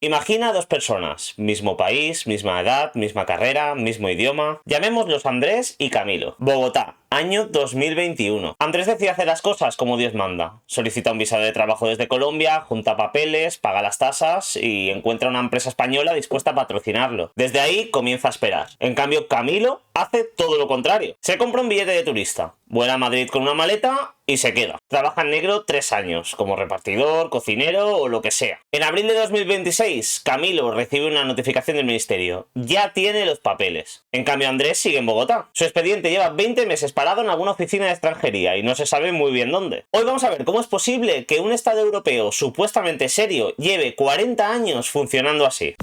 Imagina dos personas, mismo país, misma edad, misma carrera, mismo idioma. Llamémoslos Andrés y Camilo. Bogotá, año 2021. Andrés decide hacer las cosas como Dios manda. Solicita un visado de trabajo desde Colombia, junta papeles, paga las tasas y encuentra una empresa española dispuesta a patrocinarlo. Desde ahí comienza a esperar. En cambio, Camilo hace todo lo contrario. Se compra un billete de turista, vuela a Madrid con una maleta y se queda. Trabaja en negro 3 años, como repartidor, cocinero o lo que sea. En abril de 2026, Camilo recibe una notificación del ministerio. Ya tiene los papeles. En cambio, Andrés sigue en Bogotá. Su expediente lleva 20 meses parado en alguna oficina de extranjería y no se sabe muy bien dónde. Hoy vamos a ver cómo es posible que un Estado europeo supuestamente serio lleve 40 años funcionando así.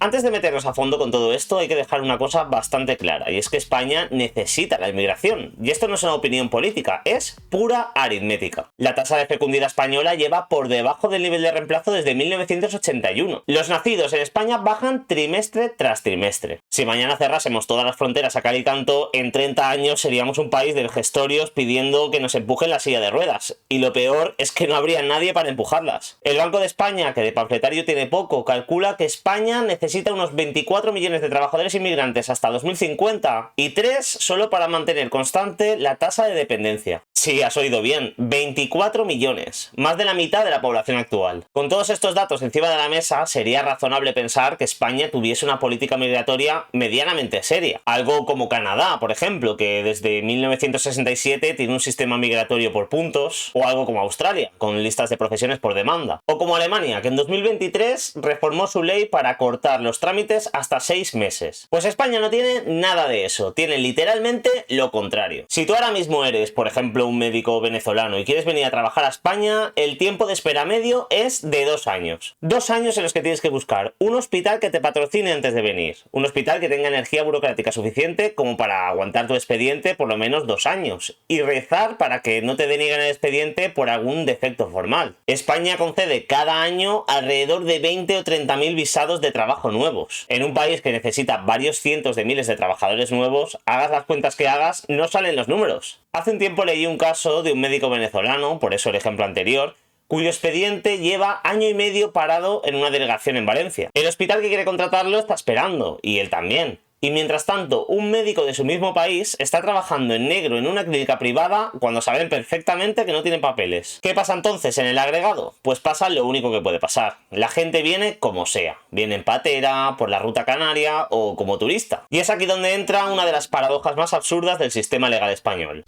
Antes de meternos a fondo con todo esto, hay que dejar una cosa bastante clara, y es que España necesita la inmigración. Y esto no es una opinión política, es pura aritmética. La tasa de fecundidad española lleva por debajo del nivel de reemplazo desde 1981. Los nacidos en España bajan trimestre tras trimestre. Si mañana cerrásemos todas las fronteras a cal y canto, en 30 años seríamos un país de gestorios pidiendo que nos empujen la silla de ruedas. Y lo peor es que no habría nadie para empujarlas. El Banco de España, que de panfletario tiene poco, calcula que España necesita unos 24 millones de trabajadores inmigrantes hasta 2050 y 3 solo para mantener constante la tasa de dependencia. Sí, has oído bien, 24 millones, más de la mitad de la población actual. Con todos estos datos encima de la mesa, sería razonable pensar que España tuviese una política migratoria medianamente seria. Algo como Canadá, por ejemplo, que desde 1967 tiene un sistema migratorio por puntos, o algo como Australia, con listas de profesiones por demanda. O como Alemania, que en 2023 reformó su ley para cortar los trámites hasta 6 meses. Pues España no tiene nada de eso, tiene literalmente lo contrario. Si tú ahora mismo eres, por ejemplo, un médico venezolano y quieres venir a trabajar a España, el tiempo de espera medio es de 2 años. 2 años en los que tienes que buscar un hospital que te patrocine antes de venir. Un hospital que tenga energía burocrática suficiente como para aguantar tu expediente por lo menos 2 años. Y rezar para que no te denieguen el expediente por algún defecto formal. España concede cada año alrededor de 20 o 30.000 visados de trabajo nuevos. En un país que necesita varios cientos de miles de trabajadores nuevos, hagas las cuentas que hagas, no salen los números. Hace un tiempo leí un caso de un médico venezolano, por eso el ejemplo anterior, cuyo expediente lleva año y medio parado en una delegación en Valencia. El hospital que quiere contratarlo está esperando, y él también. Y mientras tanto, un médico de su mismo país está trabajando en negro en una clínica privada cuando saben perfectamente que no tienen papeles. ¿Qué pasa entonces en el agregado? Pues pasa lo único que puede pasar. La gente viene como sea. Viene en patera, por la ruta canaria o como turista. Y es aquí donde entra una de las paradojas más absurdas del sistema legal español.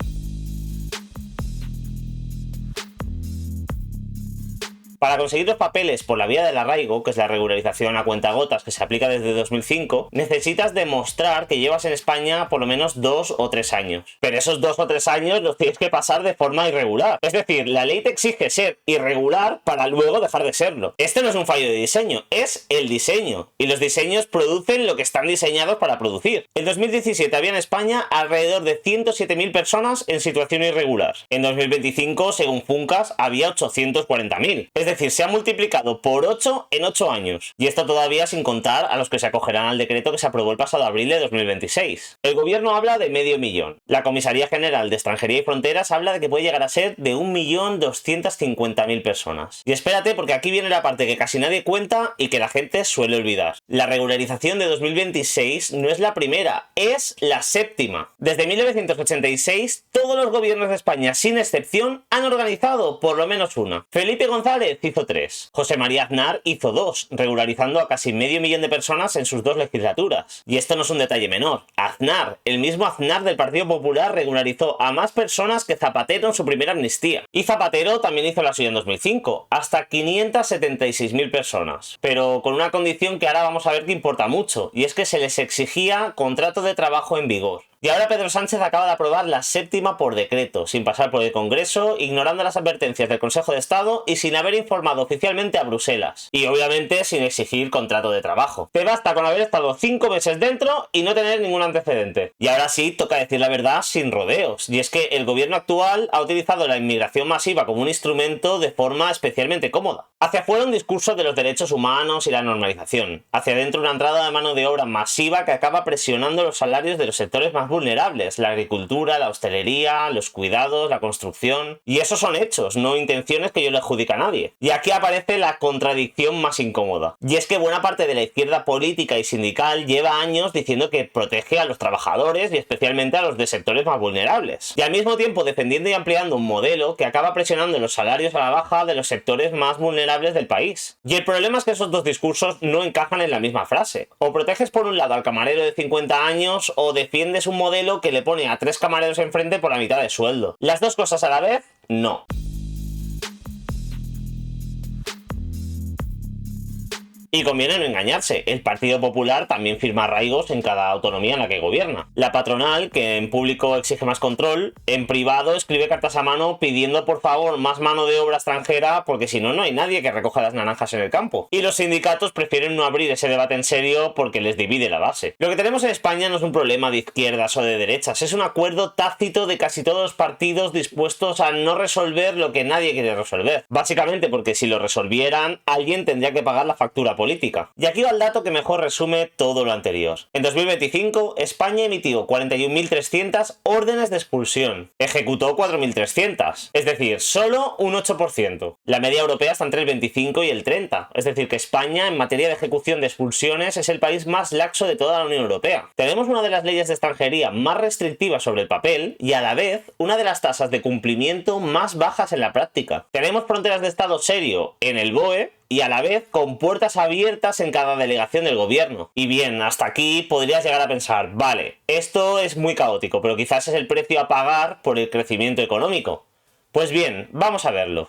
Para conseguir los papeles por la vía del arraigo, que es la regularización a cuentagotas que se aplica desde 2005, necesitas demostrar que llevas en España por lo menos 2 o 3 años. Pero esos 2 o 3 años los tienes que pasar de forma irregular. Es decir, la ley te exige ser irregular para luego dejar de serlo. Este no es un fallo de diseño, es el diseño. Y los diseños producen lo que están diseñados para producir. En 2017 había en España alrededor de 107.000 personas en situación irregular. En 2025, según Funcas, había 840.000. Es decir, se ha multiplicado por 8 en 8 años. Y esto todavía sin contar a los que se acogerán al decreto que se aprobó el pasado abril de 2026. El gobierno habla de 500.000. La Comisaría General de Extranjería y Fronteras habla de que puede llegar a ser de 1.250.000 personas. Y espérate, porque aquí viene la parte que casi nadie cuenta y que la gente suele olvidar. La regularización de 2026 no es la primera, es la séptima. Desde 1986, todos los gobiernos de España, sin excepción, han organizado por lo menos una. Felipe González hizo 3. José María Aznar hizo 2, regularizando a casi 500.000 de personas en sus 2 legislaturas. Y esto no es un detalle menor. Aznar, el mismo Aznar del Partido Popular, regularizó a más personas que Zapatero en su primera amnistía. Y Zapatero también hizo la suya en 2005, hasta 576.000 personas. Pero con una condición que ahora vamos a ver que importa mucho, y es que se les exigía contrato de trabajo en vigor. Y ahora Pedro Sánchez acaba de aprobar la séptima por decreto, sin pasar por el Congreso, ignorando las advertencias del Consejo de Estado y sin haber informado oficialmente a Bruselas. Y obviamente sin exigir contrato de trabajo. Te basta con haber estado 5 meses dentro y no tener ningún antecedente. Y ahora sí, toca decir la verdad sin rodeos. Y es que el gobierno actual ha utilizado la inmigración masiva como un instrumento de forma especialmente cómoda. Hacia afuera un discurso de los derechos humanos y la normalización. Hacia adentro una entrada de mano de obra masiva que acaba presionando los salarios de los sectores más vulnerables, la agricultura, la hostelería, los cuidados, la construcción. Y esos son hechos, no intenciones que yo le adjudique a nadie. Y aquí aparece la contradicción más incómoda. Y es que buena parte de la izquierda política y sindical lleva años diciendo que protege a los trabajadores y especialmente a los de sectores más vulnerables. Y al mismo tiempo defendiendo y ampliando un modelo que acaba presionando los salarios a la baja de los sectores más vulnerables del país. Y el problema es que esos dos discursos no encajan en la misma frase. O proteges por un lado al camarero de 50 años o defiendes un modelo que le pone a 3 camareros enfrente por la mitad de sueldo. Las dos cosas a la vez, no. Y conviene no engañarse, el Partido Popular también firma arraigos en cada autonomía en la que gobierna. La patronal, que en público exige más control, en privado escribe cartas a mano pidiendo por favor más mano de obra extranjera porque si no, no hay nadie que recoja las naranjas en el campo. Y los sindicatos prefieren no abrir ese debate en serio porque les divide la base. Lo que tenemos en España no es un problema de izquierdas o de derechas, es un acuerdo tácito de casi todos los partidos dispuestos a no resolver lo que nadie quiere resolver. Básicamente porque si lo resolvieran, alguien tendría que pagar la factura política. Y aquí va el dato que mejor resume todo lo anterior. En 2025, España emitió 41.300 órdenes de expulsión. Ejecutó 4.300. Es decir, solo un 8%. La media europea está entre el 25 y el 30. Es decir, que España, en materia de ejecución de expulsiones, es el país más laxo de toda la Unión Europea. Tenemos una de las leyes de extranjería más restrictivas sobre el papel y, a la vez, una de las tasas de cumplimiento más bajas en la práctica. Tenemos fronteras de Estado serio en el BOE, y a la vez con puertas abiertas en cada delegación del gobierno. Y bien, hasta aquí podrías llegar a pensar, vale, esto es muy caótico, pero quizás es el precio a pagar por el crecimiento económico. Pues bien, vamos a verlo.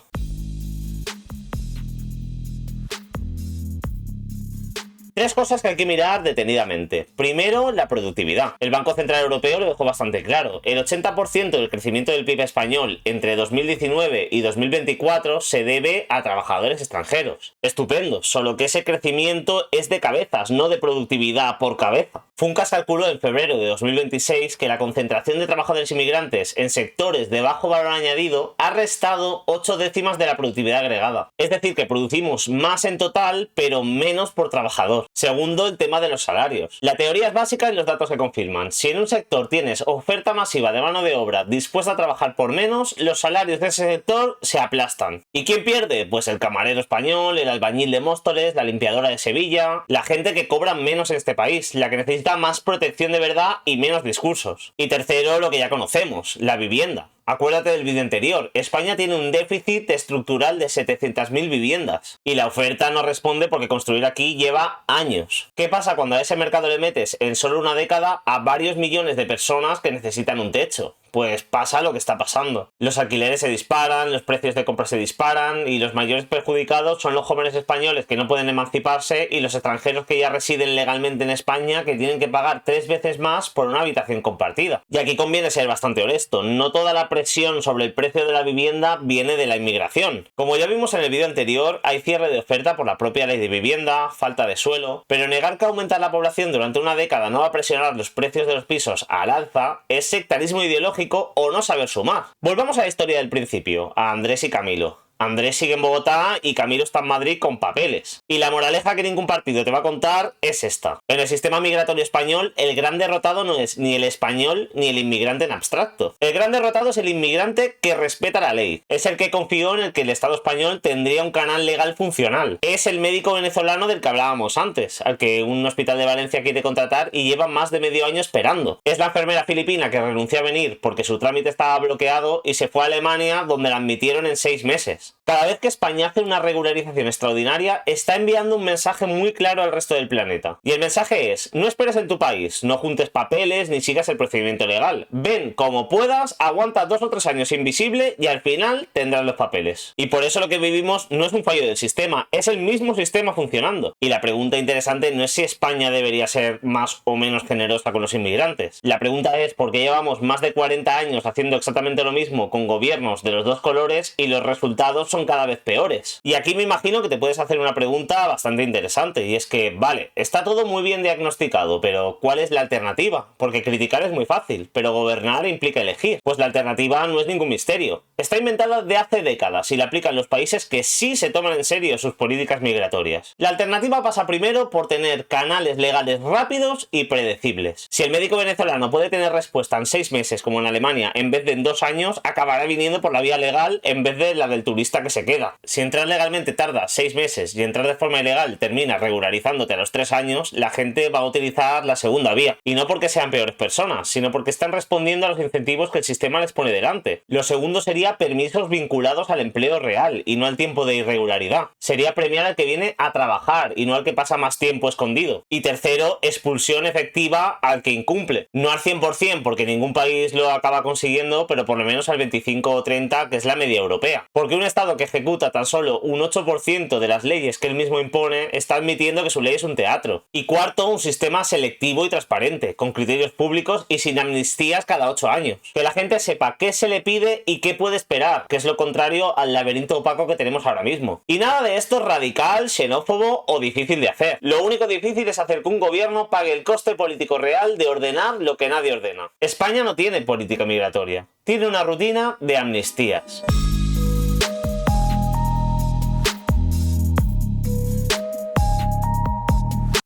Tres cosas que hay que mirar detenidamente. Primero, la productividad. El Banco Central Europeo lo dejó bastante claro. El 80% del crecimiento del PIB español entre 2019 y 2024 se debe a trabajadores extranjeros. Estupendo, solo que ese crecimiento es de cabezas, no de productividad por cabeza. Funcas calculó en febrero de 2026 que la concentración de trabajadores inmigrantes en sectores de bajo valor añadido ha restado 8 décimas de la productividad agregada. Es decir, que producimos más en total, pero menos por trabajador. Segundo, el tema de los salarios. La teoría es básica y los datos se confirman. Si en un sector tienes oferta masiva de mano de obra dispuesta a trabajar por menos, los salarios de ese sector se aplastan. ¿Y quién pierde? Pues el camarero español, el albañil de Móstoles, la limpiadora de Sevilla, la gente que cobra menos en este país, la que necesita más protección de verdad y menos discursos. Y tercero, lo que ya conocemos, la vivienda. Acuérdate del vídeo anterior, España tiene un déficit estructural de 700.000 viviendas y la oferta no responde porque construir aquí lleva años. ¿Qué pasa cuando a ese mercado le metes en solo una década a varios millones de personas que necesitan un techo? Pues pasa lo que está pasando. Los alquileres se disparan, los precios de compra se disparan y los mayores perjudicados son los jóvenes españoles que no pueden emanciparse y los extranjeros que ya residen legalmente en España que tienen que pagar 3 veces más por una habitación compartida. Y aquí conviene ser bastante honesto, no toda la presión sobre el precio de la vivienda viene de la inmigración. Como ya vimos en el vídeo anterior, hay cierre de oferta por la propia ley de vivienda, falta de suelo, pero negar que aumentar la población durante una década no va a presionar los precios de los pisos al alza es sectarismo ideológico o no saber sumar. Volvamos a la historia del principio, a Andrés y Camilo. Andrés sigue en Bogotá y Camilo está en Madrid con papeles. Y la moraleja que ningún partido te va a contar es esta. En el sistema migratorio español, el gran derrotado no es ni el español ni el inmigrante en abstracto. El gran derrotado es el inmigrante que respeta la ley. Es el que confió en el que el Estado español tendría un canal legal funcional. Es el médico venezolano del que hablábamos antes, al que un hospital de Valencia quiere contratar y lleva más de medio año esperando. Es la enfermera filipina que renunció a venir porque su trámite estaba bloqueado y se fue a Alemania, donde la admitieron en 6 meses. Cada vez que España hace una regularización extraordinaria, está enviando un mensaje muy claro al resto del planeta. Y el mensaje es, no esperes en tu país, no juntes papeles ni sigas el procedimiento legal. Ven como puedas, aguanta 2 o 3 años invisible y al final tendrás los papeles. Y por eso lo que vivimos no es un fallo del sistema, es el mismo sistema funcionando. Y la pregunta interesante no es si España debería ser más o menos generosa con los inmigrantes. La pregunta es por qué llevamos más de 40 años haciendo exactamente lo mismo con gobiernos de los dos colores y los resultados son son cada vez peores. Y aquí me imagino que te puedes hacer una pregunta bastante interesante, y es que, vale, está todo muy bien diagnosticado, pero ¿cuál es la alternativa? Porque criticar es muy fácil, pero gobernar implica elegir. Pues la alternativa no es ningún misterio. Está inventada de hace décadas y la aplican los países que sí se toman en serio sus políticas migratorias. La alternativa pasa primero por tener canales legales rápidos y predecibles. Si el médico venezolano puede tener respuesta en 6 meses como en Alemania en vez de en 2 años, acabará viniendo por la vía legal en vez de la del turista que se queda. Si entrar legalmente tarda 6 meses y entrar de forma ilegal termina regularizándote a los 3 años, la gente va a utilizar la segunda vía. Y no porque sean peores personas, sino porque están respondiendo a los incentivos que el sistema les pone delante. Lo segundo sería permisos vinculados al empleo real y no al tiempo de irregularidad. Sería premiar al que viene a trabajar y no al que pasa más tiempo escondido. Y tercero, expulsión efectiva al que incumple. No al 100% porque ningún país lo acaba consiguiendo, pero por lo menos al 25 o 30, que es la media europea. Porque un estado que ejecuta tan solo un 8% de las leyes que él mismo impone está admitiendo que su ley es un teatro. Y cuarto, un sistema selectivo y transparente, con criterios públicos y sin amnistías cada 8 años. Que la gente sepa qué se le pide y qué puede esperar, que es lo contrario al laberinto opaco que tenemos ahora mismo. Y nada de esto es radical, xenófobo o difícil de hacer. Lo único difícil es hacer que un gobierno pague el coste político real de ordenar lo que nadie ordena. España no tiene política migratoria, tiene una rutina de amnistías.